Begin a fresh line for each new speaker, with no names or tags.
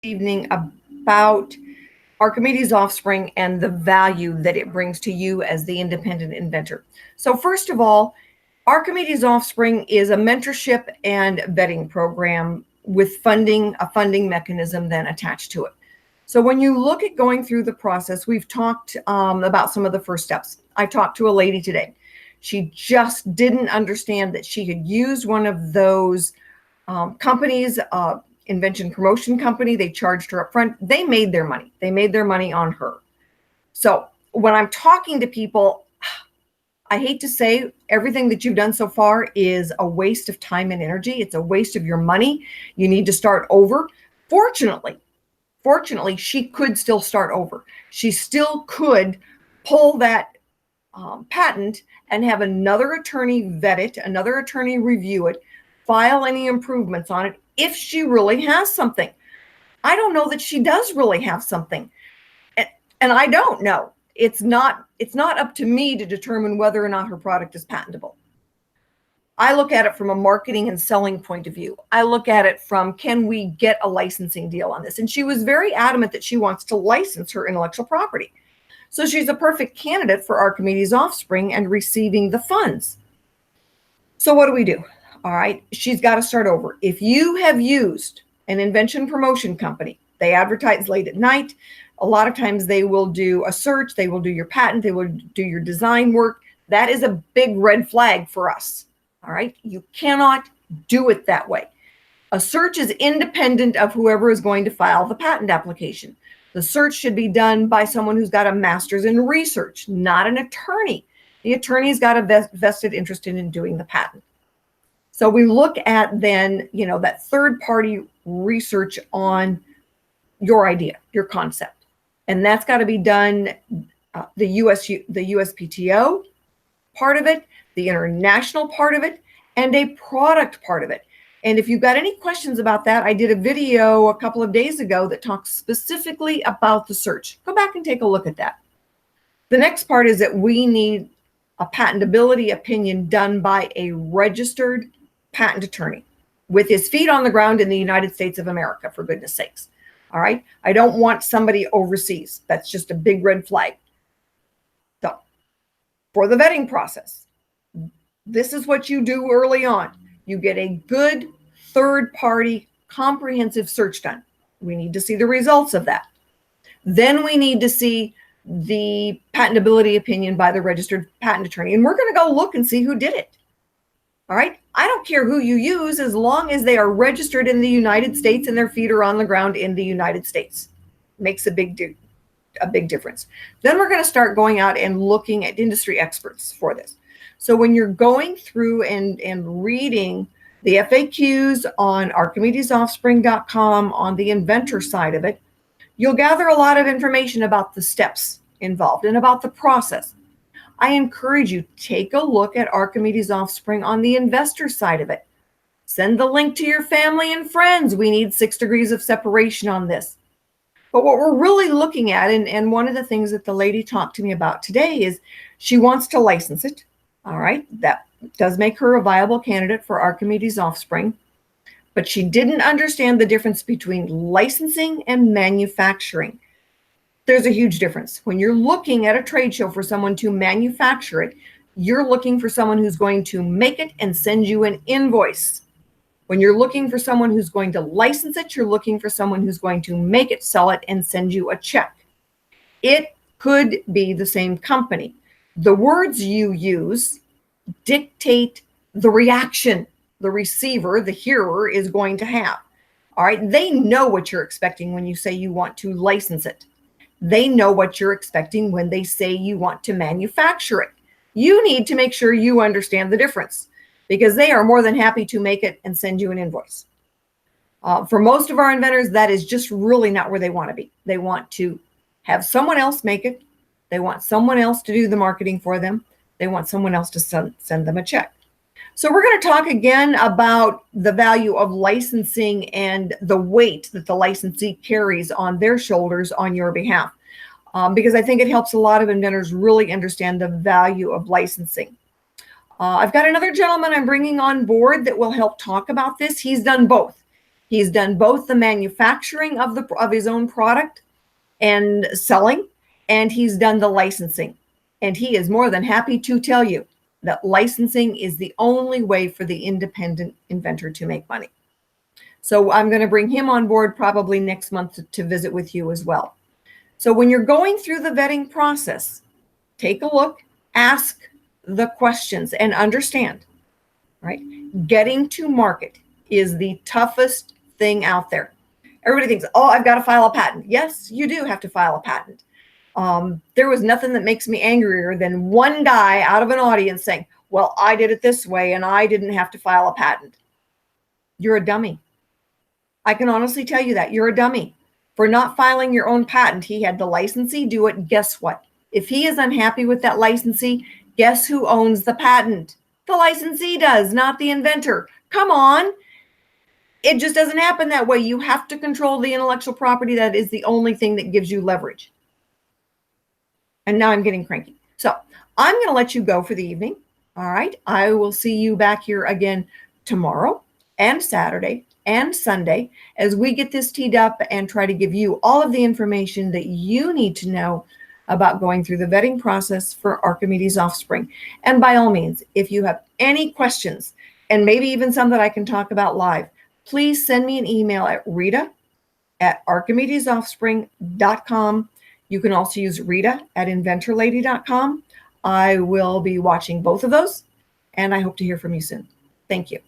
evening about Archimedes OffSpring and the value that it brings to you as the independent inventor. So first of all, Archimedes OffSpring is a mentorship and vetting program with a funding mechanism then attached to it. So when you look at going through the process, we've talked about some of the first steps. I talked to a lady today. She just didn't understand that she had used one of those companies, invention promotion company. They charged her up front. They made their money. They made their money on her. So when I'm talking to people, I hate to say everything that you've done so far is a waste of time and energy. It's a waste of your money. You need to start over. Fortunately, she could still start over. She still could pull that patent and have another attorney vet it, another attorney review it, file any improvements on it if she really has something. I don't know that she does really have something. And I don't know. It's not up to me to determine whether or not her product is patentable. I look at it from a marketing and selling point of view. I look at it from, can we get a licensing deal on this? And she was very adamant that she wants to license her intellectual property. So she's a perfect candidate for Archimedes OffSpring and receiving the funds. So what do we do? All right, she's got to start over. If you have used an invention promotion company, they advertise late at night. A lot of times they will do a search, they will do your patent, they will do your design work. That is a big red flag for us. All right, you cannot do it that way. A search is independent of whoever is going to file the patent application. The search should be done by someone who's got a master's in research, not an attorney. The attorney's got a vested interest in doing the patent. So we look at then, that third-party research on your idea, your concept. And that's got to be done, the USPTO part of it, the international part of it, and a product part of it. And if you've got any questions about that, I did a video a couple of days ago that talks specifically about the search. Go back and take a look at that. The next part is that we need a patentability opinion done by a registered patent attorney with his feet on the ground in the United States of America, for goodness sakes. All right. I don't want somebody overseas. That's just a big red flag. So for the vetting process, this is what you do early on. You get a good third-party comprehensive search done. We need to see the results of that. Then we need to see the patentability opinion by the registered patent attorney. And we're going to go look and see who did it. All right. I don't care who you use as long as they are registered in the United States and their feet are on the ground in the United States. Makes a big difference. Then we're going to start going out and looking at industry experts for this. So when you're going through and reading the FAQs on ArchimedesOffSpring.com on the inventor side of it, you'll gather a lot of information about the steps involved and about the process. I encourage you, take a look at Archimedes OffSpring on the investor side of it. Send the link to your family and friends. We need 6 degrees of separation on this. But what we're really looking at, and one of the things that the lady talked to me about today is she wants to license it. All right, that does make her a viable candidate for Archimedes OffSpring. But she didn't understand the difference between licensing and manufacturing. There's a huge difference. When you're looking at a trade show for someone to manufacture it, you're looking for someone who's going to make it and send you an invoice. When you're looking for someone who's going to license it, you're looking for someone who's going to make it, sell it, and send you a check. It could be the same company. The words you use dictate the reaction the receiver, the hearer, is going to have. All right, they know what you're expecting when you say you want to license it. They know what you're expecting when they say you want to manufacture it. You need to make sure you understand the difference because they are more than happy to make it and send you an invoice. For most of our inventors, that is just really not where they want to be. They want to have someone else make it. They want someone else to do the marketing for them. They want someone else to send them a check. So we're going to talk again about the value of licensing and the weight that the licensee carries on their shoulders on your behalf, because I think it helps a lot of inventors really understand the value of licensing. I've got another gentleman I'm bringing on board that will help talk about this. He's done both. He's done both the manufacturing of his own product and selling, and he's done the licensing. And he is more than happy to tell you that licensing is the only way for the independent inventor to make money. So I'm going to bring him on board probably next month to visit with you as well. So when you're going through the vetting process, take a look, ask the questions, and understand, right? Getting to market is the toughest thing out there. Everybody thinks, oh, I've got to file a patent. Yes, you do have to file a patent. There was nothing that makes me angrier than one guy out of an audience saying, well, I did it this way and I didn't have to file a patent. You're a dummy. I can honestly tell you that. You're a dummy for not filing your own patent. He had the licensee do it. Guess what? If he is unhappy with that licensee, guess who owns the patent? The licensee does, not the inventor. Come on. It just doesn't happen that way. You have to control the intellectual property. That is the only thing that gives you leverage. And now I'm getting cranky. So I'm going to let you go for the evening. All right. I will see you back here again tomorrow and Saturday and Sunday as we get this teed up and try to give you all of the information that you need to know about going through the vetting process for Archimedes Offspring. And by all means, if you have any questions, and maybe even some that I can talk about live, please send me an email at rita@archimedesoffspring.com. You can also use rita@inventorlady.com. I will be watching both of those, and I hope to hear from you soon. Thank you.